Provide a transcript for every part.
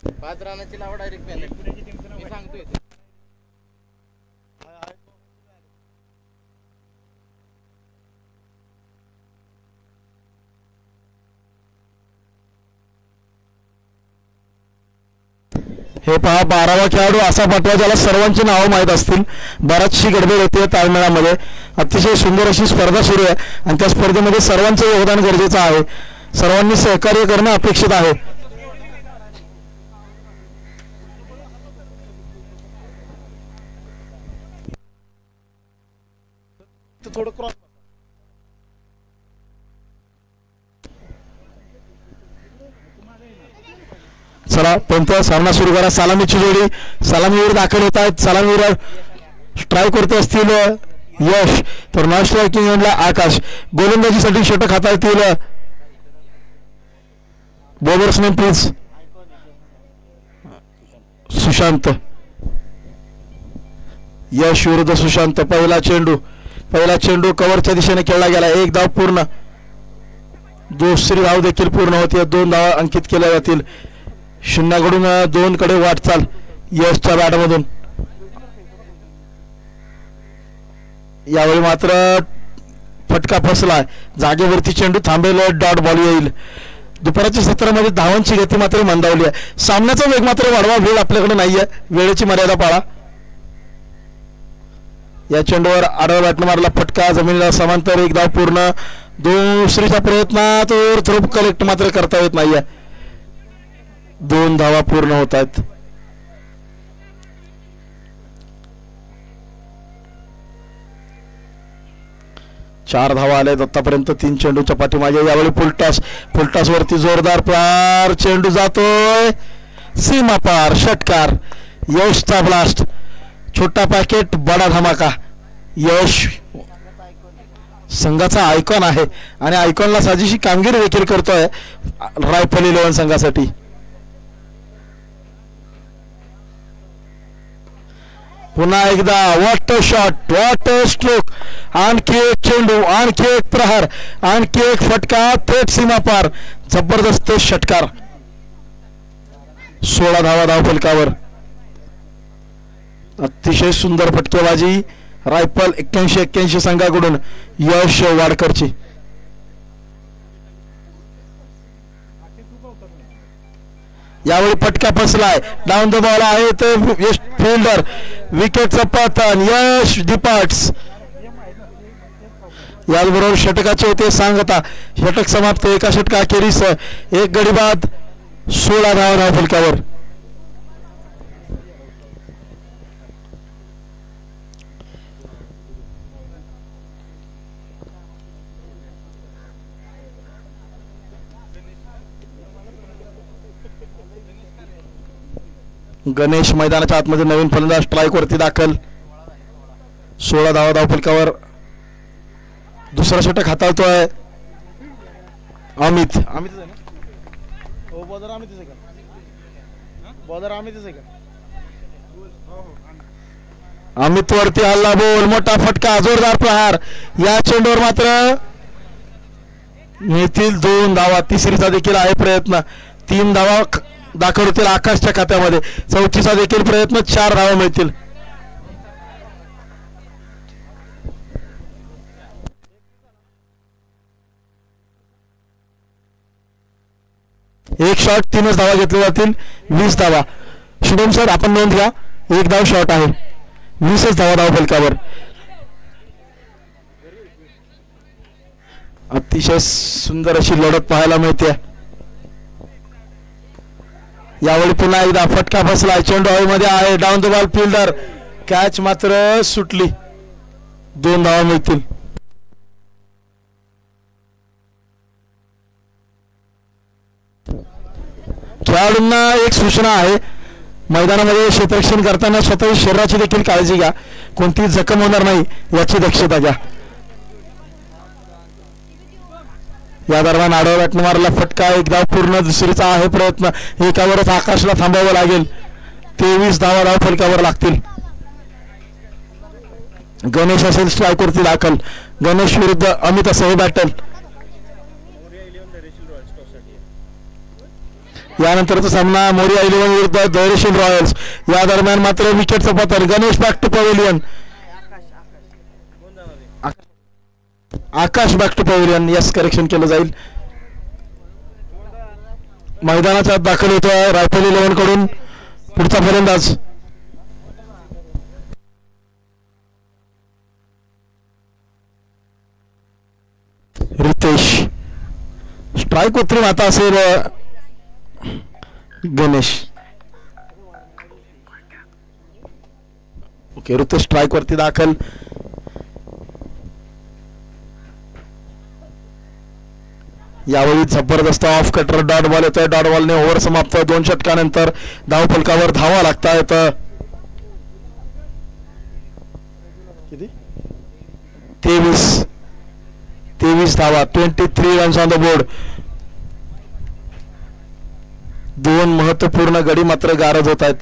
5 रनाची लावा direct मी सांगतोय. हे पहा 12वा खेळाडू असा पटवा ज्याला सर्वांची नावं माहीत असतील. बराचशी गडबड होते ताळमेळामध्ये. अतिशय सुंदर अशी स्पर्धा सुरू आहे आणि त्या स्पर्धेमध्ये सर्वांचं योगदान गरजेचं आहे. सर्वांनी सहकार्य करणं अपेक्षित आहे. थोडं क्रॉस चला पंत सामना सुरू करा. सलामीची जोडी सलामीवर दाखल होत आहेत. सलामीवर स्ट्राईक करत असतील यश तर नॉन स्ट्रायकिंग एंडला आकाश. गोलंदाजीसाठी षटक हाताळतील बॉलर्स नेम प्लीज सुशांत. यश विरुद्ध सुशांत. पहिला चेंडू कव्हरच्या दिशेने खेळला गेला. 1 धाव पूर्ण. दुसरी धाव देखील पूर्ण होती. 2 धावा अंकित केल्या जातील. 0कडून 2 कडे वाटचाल यशच्या बॅटमधून. यावेळी मात्र फटका फसलाय. जागेवरती चेंडू थांबेल. डॉट बॉल येईल. दुपारच्या सत्रामध्ये धावांची गती मात्र मंदावली आहे. सामन्याचा वेग मात्र वाढवा. वेळ आपल्याकडे नाहीये. वेळेची मर्यादा पाळा. या चेंडूवर आडवा बॅटने मारला फटका. जमिनीला समांतर. 1 धाव पूर्ण. दुसरीच्या प्रयत्नात थ्रो कलेक्ट मात्र करता येत नाहीये. 2 धावा पूर्ण होत आहेत. चार धावा आले आतापर्यंत 3 चेंडूच्या पाठीमागे. यावेळी फुलटॉस वरती जोरदार प्रहार. चेंडू जातोय सीमा पार. षटकार. यशचा ब्लास्ट. छोटा पॅकेट बडा धमाका. यश संघाचा आयकॉन आहे आणि आयकॉनला साजेशी कामगिरी देखील करतोय रायफल 11 संघासाठी. पुन्हा एकदा what a shot. What a stroke. आणखी एक चेंडू. आणखी एक प्रहार. आणखी एक फटका. थेट सीमा पार. जबरदस्त षटकार. 16 धावा धावफलकावर. अतिशय सुंदर फटकेबाजी रायफल 81 संघाकडून. यश वाडकरची. यावेळी फटका फसलाय. डाऊन द बॉल आहे ते फिल्डर. विकेटचं पतन. यश डिपार्ट्स. याचबरोबर षटकाचे होते सांगता. षटक समाप्त. एका षटका अखेरीस 1 गडी बाद. 16 धावा धावफलकावर. गणेश मैदानाच्या आतमध्ये नवीन फलंदाज स्ट्राईक वरती दाखल. 16 धावा धावफलकावर. दुसरा षटक हाताळतोय अमित. अमित वरती हल्ला बोल. मोठा फटका. जोरदार प्रहार. या चेंडूवर मात्र मिळतील 2 धावा. तिसरीचा देखील आहे प्रयत्न. 3 धावा दाखल होतील आकाशच्या खात्यामध्ये. चौथीचा देखील प्रयत्न. 4 धावा मिळतील. एक शॉट 3च धावा घेतल्या जातील. 20 धावा. शुभम सर आपण नोंद घ्या. 1 धाव शॉट आहे. 20च धावा धावफलकावर. अतिशय सुंदर अशी लढत पाहायला मिळते. यावेळी पुन्हा एकदा फटका फसला. चेंडू हवेमध्ये आहे. Down the ball fielder. Catch मात्र सुटली. 2 धावा मिळतील. खेळाडूंना एक सूचना आहे. मैदानामध्ये क्षेत्ररक्षण करताना स्वतः शरीराची देखील काळजी घ्या. कोणतीही जखम होणार नाही याची दक्षता घ्या. या दरम्यान आडवा बॅटने मारला फटका. 1 धाव पूर्ण. दुसरीचा आहे प्रयत्न. एकावरच आकाशला थांबावं लागेल. 23 धावा धावफलकावर लागतील. गणेश असेल स्ट्राईक वरती दाखल. गणेश विरुद्ध अमित असं हे बॅटल. यानंतरचा सामना मोरिया 11 विरुद्ध धैर्यशील रॉयल्स. या दरम्यान मात्र विकेटचं पतन. Ganesh back to pavilion. Akash back to pavilion. Yes, correction केलं जाईल. मैदानाचा दाखल होतोय रायफल 11 कडून पुढचा फलंदाज. रितेश. स्ट्राईक उतरून आता असेल गणेश. ओके, रितेश स्ट्राईक वरती दाखल. यावेळी जबरदस्त ऑफ कटर डॉट बॉल येतोय. डॉट बॉलने ओव्हर समाप्त. 2 षटकानंतर धाव फलकावर धावा लागतायत. किती? 23 धावा. 23 रन्स ऑन द बोर्ड. 2 महत्वपूर्ण गडी मात्र गारद होत आहेत.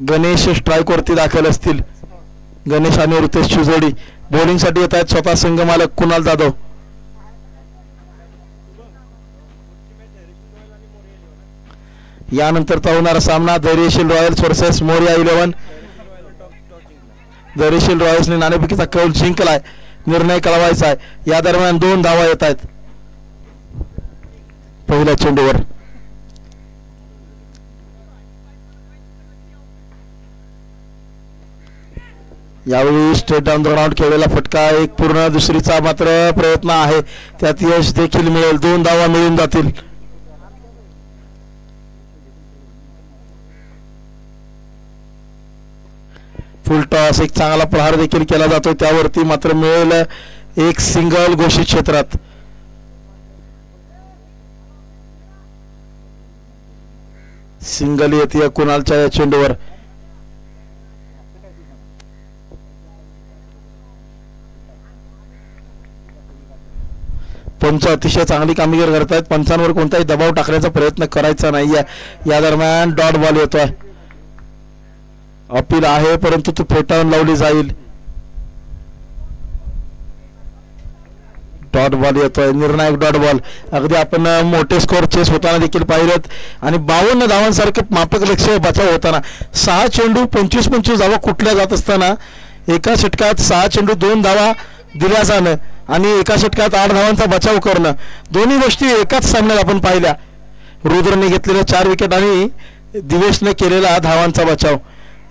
गणेश स्ट्राईक वरती दाखल असतील. गणेश आणि रितेशची जोडी बॉलिंग साठी येत आहेत. स्वतः संघ मालक कुणाल जाधव. यानंतरचा होणारा सामना धैर्यशील रॉयल्स वर्सेस मोरिया 11. धैर्यशील रॉयल्सने नाणेफेकीचा कौल जिंकलाय. निर्णय कळवायचा आहे. या दरम्यान 2 धावा येत आहेत पहिल्या चेंडूवर. यावेळी स्ट्रेट डाऊन द ग्राउंड खेळलेला फटका. एक पूर्ण. दुसरीचा मात्र प्रयत्न आहे, त्यात यश देखील मिळेल. 2 धावा मिळून जातील. Full toss. एक चांगला प्रहार देखील केला जातो, त्यावरती मात्र मिळेल एक सिंगल घोषित क्षेत्रात. सिंगल येते कुणालच्या या चेंडूवर. पंच अतिशय चांगली कामगिरी करतायत. पंचांवर कोणताही दबाव टाकण्याचा प्रयत्न करायचा नाहीये. या दरम्यान डॉट बॉल येतोय. अपील आहे परंतु ती फेटाळून लावली जाईल. डॉट बॉल येतोय. निर्णायक डॉट बॉल. अगदी आपण मोठे स्कोर चेस होताना देखील पाहिलेत आणि 52 धावांसारखे मापक लक्ष्य बचाव होताना 6 चेंडू 25-25 धावा कुठल्या जात असताना एका षटकात 6 चेंडू 2 धावा दिल्या जाणं आणि एका षटकात 8 धावांचा बचाव करणं, दोन्ही गोष्टी एकाच सामन्यात आपण पाहिल्या. रुद्रने घेतलेल्या 4 विकेट आणि दिवेशने केलेला धावांचा बचाव.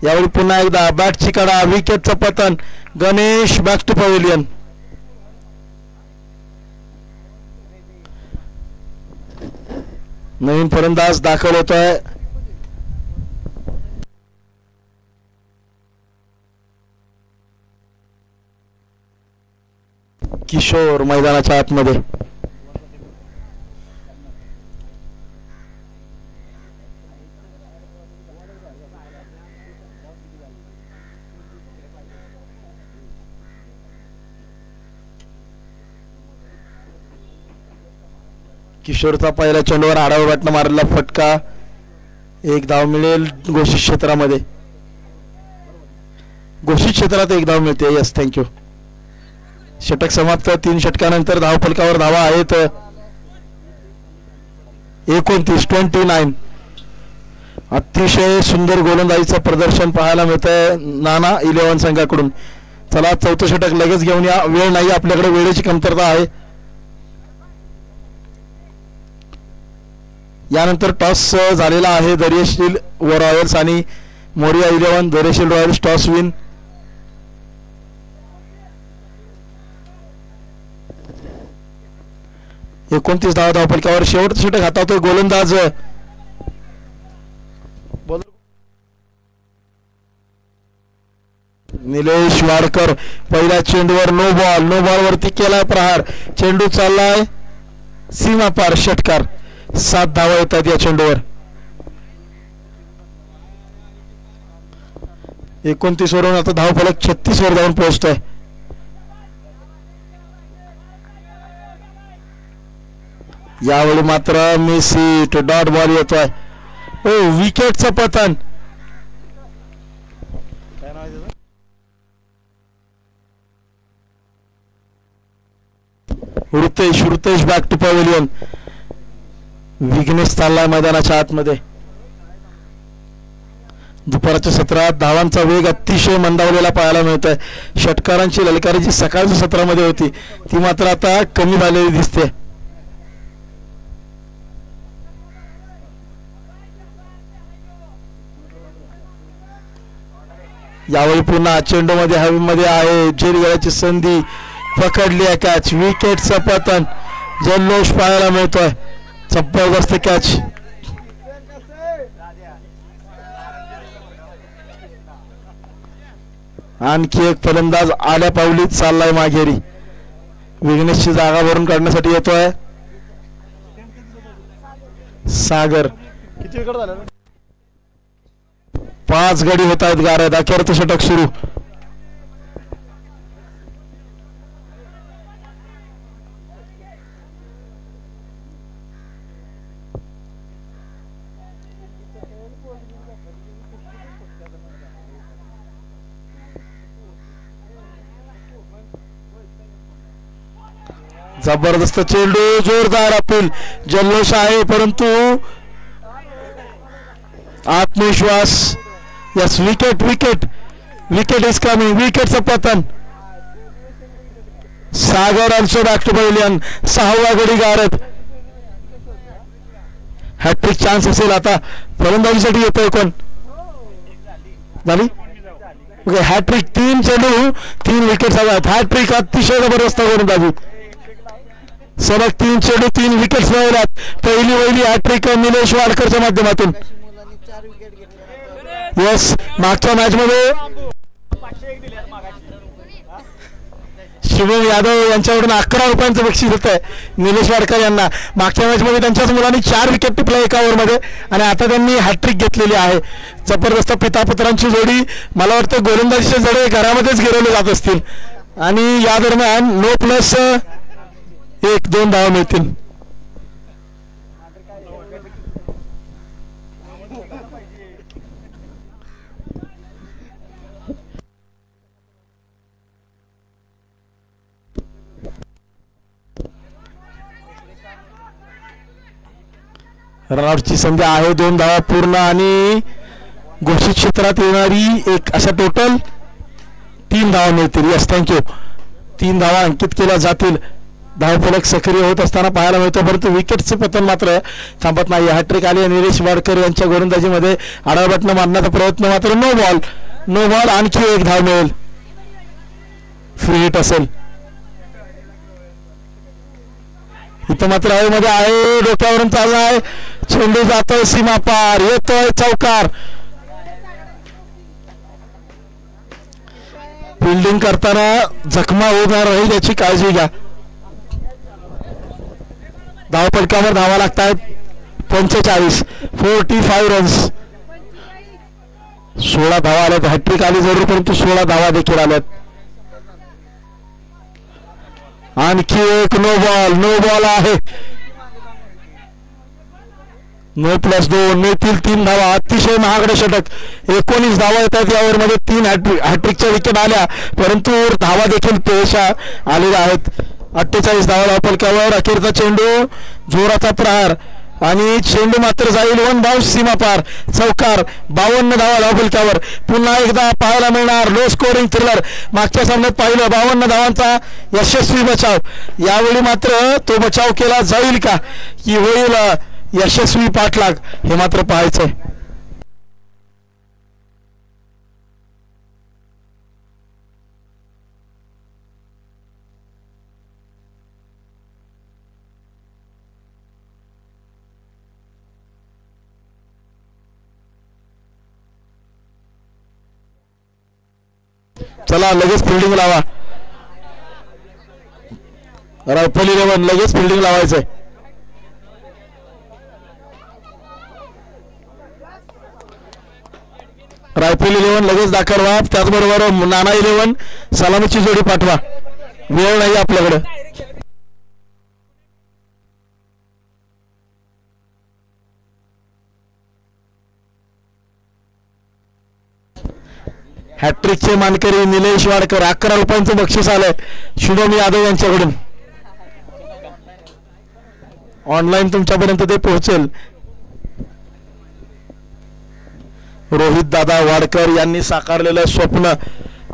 यावेळी पुन्हा एकदा बॅटची कडा. विकेटचं पतन. Ganesh back to pavilion. नवीन फलंदाज दाखल होतोय. किशोर मैदानाच्या आतमध्ये. किशोरचा पहिल्या चेंडूवर आडावा बॅटनं मारलेला फटका. 1 धाव मिळेल घोषित क्षेत्रामध्ये. घोषित क्षेत्रात 1 धाव मिळते. Yes, thank you. षटक समाप्त. 3 षटकानंतर धाव फलकावर धावा आहेत 29. अतिशय सुंदर गोलंदाजीचं प्रदर्शन पाहायला मिळतंय नाना 11 संघाकडून. चला, 4थं षटक लगेच घेऊन या. वेळ नाही आपल्याकडे, वेळेची कमतरता आहे. यानंतर टॉस झालेला आहे धैर्यशील रॉयल्स आणि मोरिया 11. धैर्यशील रॉयल्स टॉस विन. एकोणतीस धावा धावफलकावर. शेवटचं षटक हातावतोय गोलंदाज निलेश वाडकर. पहिल्या चेंडूवर नो बॉल वरती केलाय प्रहार. चेंडू चाललाय सीमा पार. षटकार. 7 धावा येतात या चेंडूवर. 29 वरून आता धावफलक 36 वर जाऊन पोहोचतोय. यावेळी मात्र मेसी डॉट बॉल येतोय. ओ, विकेटचं पतन. Ritesh back to pavilion. Vignesh चाललाय मैदानाच्या आतमध्ये. दुपारच्या सत्रात धावांचा वेग अतिशय मंदावलेला पाहायला मिळतोय. षटकारांची ललकारी जी सकाळच्या सत्रामध्ये होती ती मात्र आता कमी झालेली दिसते. यावेळी पुन्हा चेंडूमध्ये हवेमध्ये आहे झेल घेण्याची संधी. पकडली आहे कॅच. विकेटचं पतन. जल्लोष पाहायला मिळतोय. जबरदस्त कॅच. आणखी एक फलंदाज आल्या पावलीत चाललाय माघेरी. विघ्नेशची जागा भरून काढण्यासाठी येतोय सागर. किती विकेट झाल्या? 5 गडी होत आहेत गारद. अखेरचं षटक सुरू. जबरदस्त चेंडू. जोरदार अपील. जल्लोष आहे परंतु आत्मविश्वास. Yes wicket wicket wicket is coming. विकेटचं पतन. Sagar also back to pavilion. 6वा गडी गारद. हॅट्रिक चान्स असेल आता. फलंदाजीसाठी येतोय कोण? झाली ओके. हॅट्रिक. 3 चेंडू 3 विकेट. हॅट्रिक अतिशय जबरदस्त गोलंदाजी. सलग 3 चेंडू 3 विकेट्स मिळवल्यात. पहिली हॅट्रिक निलेश वाडकरच्या माध्यमातून. यस मागच्या मॅच मध्ये शिवम यादव यांच्याकडून 11 रुपयांचं बक्षीस होत आहे निलेश वाडकर यांना. मागच्या मॅच मध्ये त्यांच्याच मुलांनी 4 विकेट टिपल्या एका ओव्हरमध्ये आणि आता त्यांनी हॅट्रिक घेतलेली आहे. जबरदस्त पितापुत्रांची जोडी. मला वाटतं गोलंदाजीचे जडे घरामध्येच गिरवले जात असतील आणि या दरम्यान नो प्लस 1-2 धावा मिळतील. रनआउटची संधी आहे. 2 धावा पूर्ण आणि घोषित क्षेत्रात येणारी एक अशा टोटल 3 धावा मिळतील. Yes thank you. 3 धावा अंकित केल्या जातील. धावफलक सक्रिय होत असताना पाहायला मिळतो परंतु विकेटचे पतन मात्र थांबत नाही. हॅट्रिक आली. निलेश वाडकर यांच्या गोलंदाजीमध्ये आडाबटनं मारण्याचा प्रयत्न मात्र नो बॉल. आणखी 1 धाव मिळेल. फ्री हिट असेल. इथं मात्र हवेमध्ये आहे. डोक्यावरून चाललाय. चेंडू जातोय सीमा पार. येतोय चौकार. फिल्डिंग करताना जखमा होणार नाही याची काळजी घ्या. धावपलकावर धावा लागतात 45. 45 रन्स. 16 धावा आल्यात. हॅट्रिक आली जरूर परंतु 16 धावा देखील आल्यात. आणखी एक नो बॉल आहे. नो प्लस 2 मिळतील 3 धावा. अतिशय महागडे षटक. 19 धावा येतात यावर मध्ये. 3 हॅट्रिकच्या विकेट आल्या परंतु धावा देखील पुरेशा आलेल्या आहेत. 48 धावा धावपलकावर. अखेरचा चेंडू. जोराचा प्रहार आणि चेंडू मात्र जाईल 1 धाव सीमा पार. चौकार. 52 धावा धावपलकावर. पुन्हा एकदा पाहायला मिळणार लो स्कोरिंग थ्रिलर. मागच्या सामन्यात पाहिलं 52 धावांचा यशस्वी बचाव. यावेळी मात्र तो बचाव केला जाईल का की होईल यशस्वी पाठलाग हे मात्र पाहायचंय. चला लगेच फिल्डिंग लावा. रायफल 11 लगेच फिल्डिंग लावायचंय. रायफल 11 लगेच दाखल व्हा. त्याचबरोबर नाना 11 सलामीची जोडी पाठवा. वेळ नाही आपल्याकडे. हॅट्रिकचे मानकरी निलेश वाडकर. 11 रुपयांचं बक्षीस आलंय शिवम यादव यांच्याकडून. ऑनलाईन तुमच्यापर्यंत ते पोहोचेल. रोहित दादा वाडकर यांनी साकारलेलं स्वप्न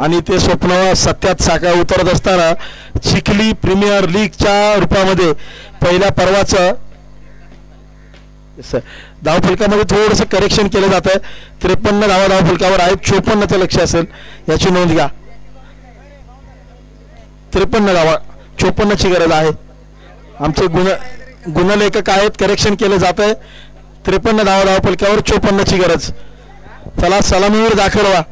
आणि ते स्वप्न सत्यात साकार उतरत असताना चिखली प्रीमियर लीगच्या रूपामध्ये पहिल्या पर्वाचं धावफलकामध्ये थोडंसं करेक्शन केलं जातं. 53 धावा धावफलकावर आहेत. 54चं लक्ष असेल याची नोंद घ्या. 53 धावा 54ची गरज आहे. आमचे गुणलेखक आहेत. करेक्शन केलं जात आहे. 53 धावा धावफलकावर 54ची गरज. चला सलामीवर दाखल व्हा.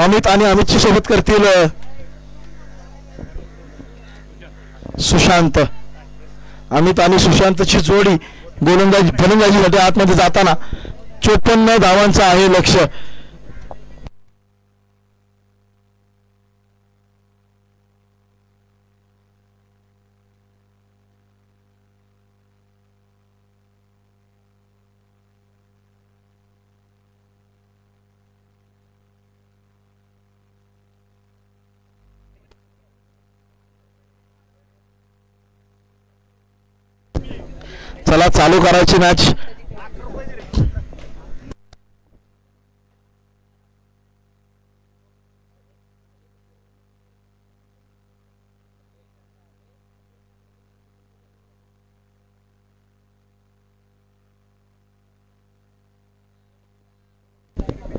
अमित आणि अमितची सोबत करतील सुशांत. अमित आणि सुशांतची जोडी फलंदाजीसाठी आतमध्ये जाताना 54 धावांचं आहे लक्ष. चला चालू करायची मॅच.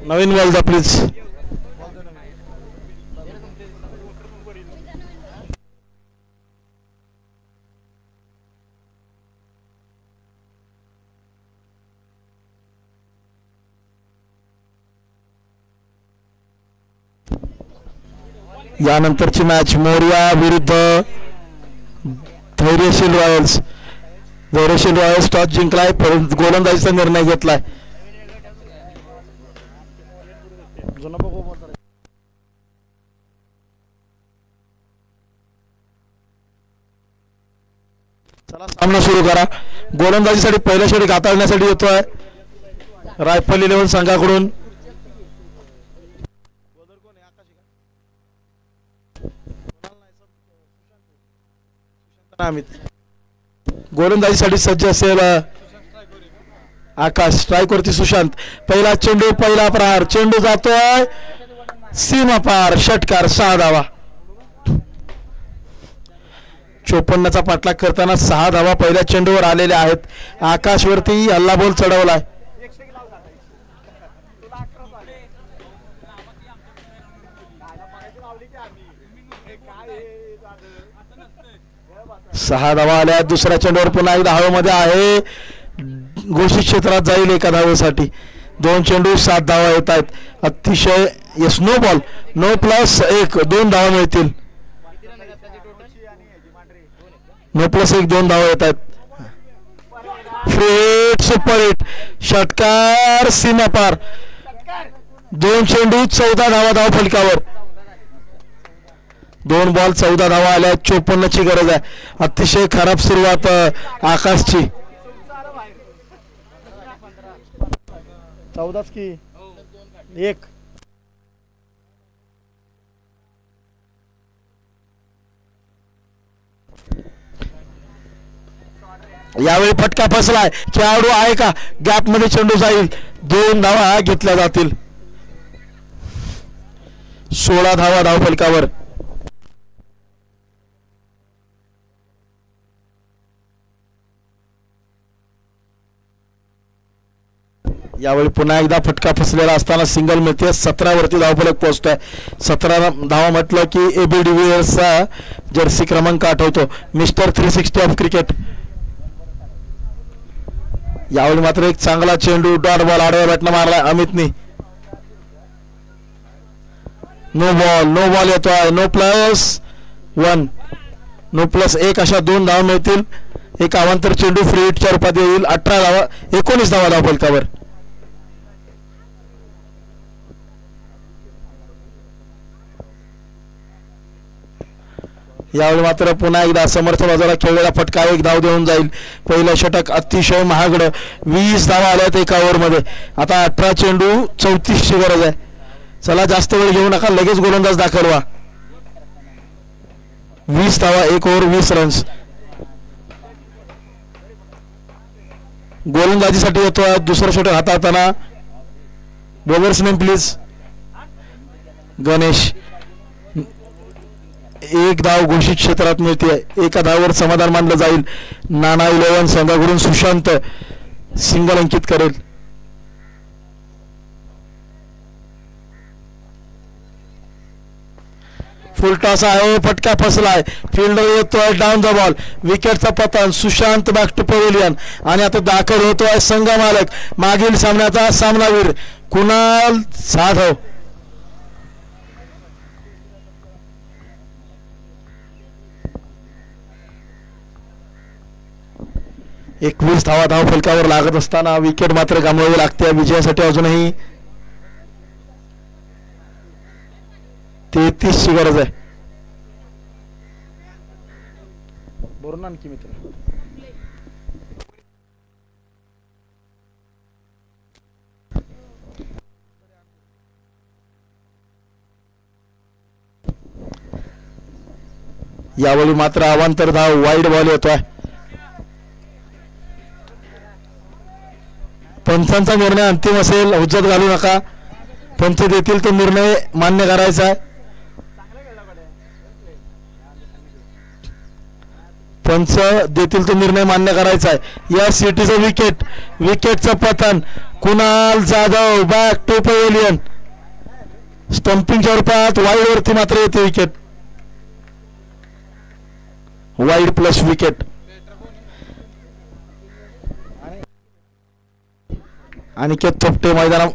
नवीन बॉल द्या प्लीज. यानंतरची मॅच मोरिया विरुद्ध धैर्यशील रॉयल्स. धैर्यशील रॉयल्स टॉस जिंकलाय. गोलंदाजीचा निर्णय घेतलाय. चला सामना सुरू करा. गोलंदाजीसाठी पहिल्या षटक हाताळण्यासाठी येतोय रायफल 11 संघाकडून गोलंदाजीसाठी सज्ज असेल आकाश. स्ट्राईक वरती सुशांत. पहिला चेंडू पहिला प्रहार. चेंडू जातोय सीमा पार. षटकार. 6 धावा. 54चा पाठलाग करताना 6 धावा पहिल्या चेंडूवर आलेल्या आहेत. आकाश वरती हल्ला बॉल चढवलाय. सहा धावा आल्या. दुसऱ्या चेंडूवर पुन्हा एकदा हवेमध्ये आहे. घोषित क्षेत्रात जाईल एका धावेसाठी. 2 चेंडू 7 धावा येत आहेत. अतिशय yes no ball. No plus 1 2 धावा मिळतील. नो प्लस 1 2 धावा येत आहेत. Freight super hit. षटकार सीमा पार. 2 चेंडू 14 धावा धाव फलकावर. 2 बॉल 14 धावा आल्या. 54ची गरज आहे. अतिशय खराब सुरुवात आकाशची. 14 की 1. यावेळी फटका फसलाय. खेळाडू आहे का? गॅप मध्ये चेंडू जाईल. 2 धावा घेतल्या जातील. 16 धावा धाव फलकावर. यावेळी पुन्हा एकदा फटका फसलेला असताना सिंगल मिळते. 17 वरती धावफलक पोहोचतोय. 17 धावा म्हटलं की एबी डिव्हिलियर्सचा जर्सी क्रमांक आठवतो. Mister 360 of cricket. यावेळी मात्र एक चांगला चेंडू डॉट बॉल आडव्या बॅटनं मारलाय अमितनी. नो बॉल येतोय. नो प्लस 1 नो प्लस 1 अशा 2 धावा मिळतील. एक अवांतर चेंडू फ्री हिटच्या रूपात येईल. 18 धावा 19 धावा धाव फलकावर. यावेळी मात्र पुन्हा एकदा समर्थ बाजूला खेळलेला फटका 1 धाव देऊन जाईल. पहिलं षटक अतिशय महागडं. 20 धावा आल्यात एका ओव्हरमध्ये. आता 18 चेंडू 34ची गरज आहे. चला जास्त वेळ घेऊ नका. लगेच गोलंदाज दाखल व्हा. 20 धावा 1 ओव्हर 20 रन्स. गोलंदाजीसाठी येतो दुसरा षटक हाताळताना. Bowlers name please. गणेश. 1 धाव घोषित क्षेत्रात मिळते. एका धावावर समाधान मानलं जाईल. नाना 11 संघाकडून सुशांत सिंगल अंकित करेल. फुलटॉस आहे. फटका फसलाय. फिल्डर येतोय डाऊन द बॉल. विकेटचा पतन. Sushant back to pavilion. आणि आता दाखल होतोय संघ मालक मागील सामन्याचा सामनावीर कुणाल जाधव. एकवीस धावा धाव फलकावर लागत असताना विकेट मात्र गमवावी लागते. विजयासाठी अजूनही 33 ची गरज आहे. बरोबर आणखी मित्र. यावेळी मात्र अवांतर धाव वाईड बॉल येतोय. पंचांचा निर्णय अंतिम असेल. हुज्जत घालू नका. पंच देतील तो निर्णय मान्य करायचा आहे. पंच देतील तो निर्णय मान्य करायचा आहे. या सिटीचं विकेट. विकेटचं पतन. Kunal Jadhav back to pavilion. स्टंपिंगच्या रूपात वाईड वरती मात्र येते wicket. Wide plus wicket. Aniket Thopte मैदानात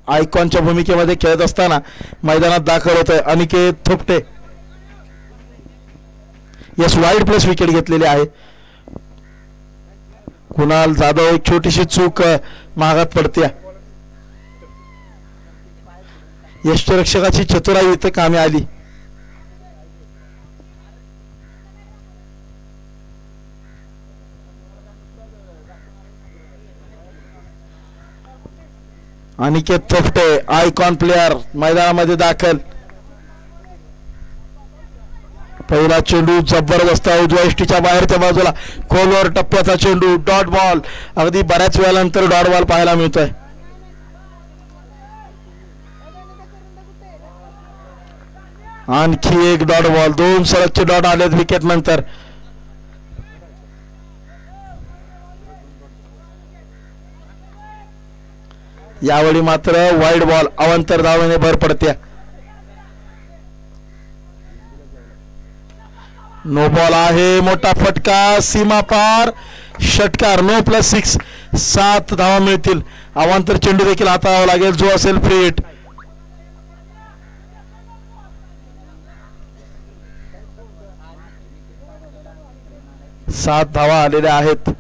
आयकॉनच्या भूमिकेमध्ये खेळत असताना मैदानात दाखल होत आहे. Aniket Thopte. Yes wide plus wicket घेतलेली आहे. कुणाल जाधव एक छोटीशी चूक महागात पडते. यष्टिरक्षकाची चतुराई इथे कामी आली. अनिकेत थोपटे आयकॉन प्लेयर मैदानामध्ये दाखल. पहिला चेंडू जबरदस्त उजव्या यष्टीच्या बाहेरच्या बाजूला खोलवर टप्प्याचा चेंडू. Dot ball. अगदी बऱ्याच वेळानंतर डॉट बॉल पाहायला मिळतोय. आणखी एक डॉट बॉल. 2 सलगचे डॉट आलेत विकेट नंतर. यावेळी मात्र वाईड बॉल. अवांतर धावेने भर पडते. नो बॉल आहे. मोठा फटका. सीमा पार. षटकार. No plus 6. 7 धावा मिळतील. अवांतर चेंडू देखील हाताळावा लागेल जो असेल फ्री हिट. सात धावा आलेल्या आहेत.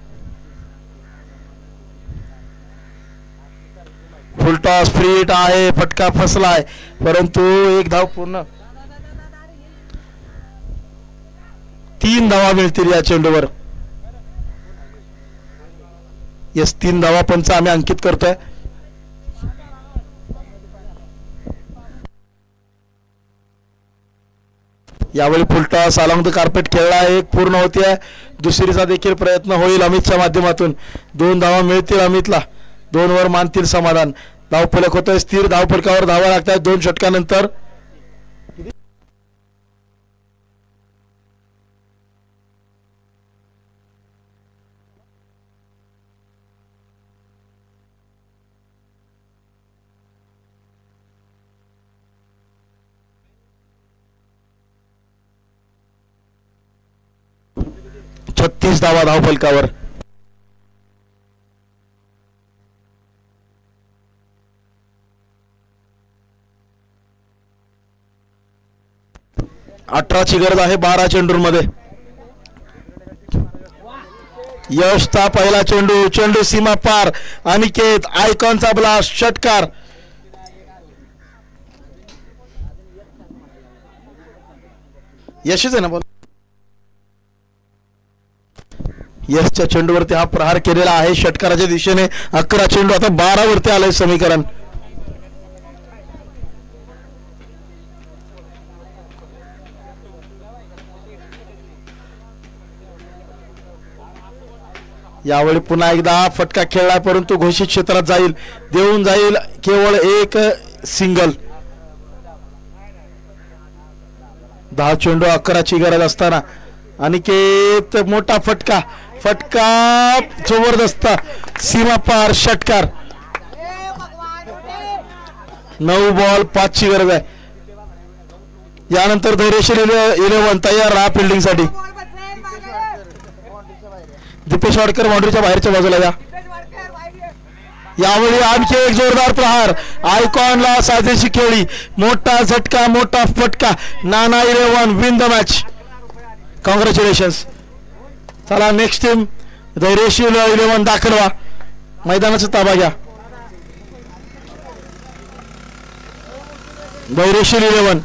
फुलटॉस फ्री हिट आहे. फटका फसलाय परंतु 1 धाव पूर्ण. 3 धावा मिळतील या चेंडूवर. यस 3 धावा पंच आम्ही अंकित करतोय. यावेळी फुलटॉस अलॉंग द कार्पेट खेळला. 1 पूर्ण होते. दुसरीचा देखील प्रयत्न होईल अमितच्या माध्यमातून. 2 धावा मिळतील अमितला. 2 वर मानतील समाधान. धावफलक होतोय स्थिर. धावफलकावर धावा लागतात 2 षटकानंतर. छत्तीस धावा धावफलकावर. ची गरज आहे 12 चेंडूंमध्ये. यशचा पहिला चेंडू. चेंडू सीमा पार. अनिकेत. आयकॉनचा ब्लास्ट. षटकार. यशच आहे ना बोल. यशच्या चेंडूवरती हा प्रहार केलेला आहे षटकाराच्या दिशेने. 11 चेंडू आता 12 वरती आलंय समीकरण. यावेळी पुन्हा एकदा फटका खेळला, परंतु घोषित क्षेत्रात जाईल, देऊन जाईल केवळ एक सिंगल. 10 चेंडू 11ची गरज असताना अनिकेत मोठा फटका जबरदस्त सीमा पार षटकार. 9 बॉल 5ची गरज आहे. यानंतर धैर्यशील 11 तयार राहा फिल्डिंग साठी. दीपेश वाडकर बाउंड्रीच्या बाहेरच्या बाजूला या. यावेळी आणखी एक जोरदार प्रहार, आयकॉनला साजेशी खेळी, मोठा झटका, मोठा फटका. नाना 11 विन द मॅच. कॉंग्रॅच्युलेशन्स. चला नेक्स्ट टीम धैर्यशील 11 दाखल व्हा, मैदानाचा ताबा घ्या. धैर्यशील 11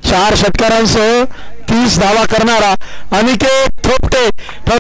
4 षटकारांसह 30 धावा करणारा अनिकेत थोपटे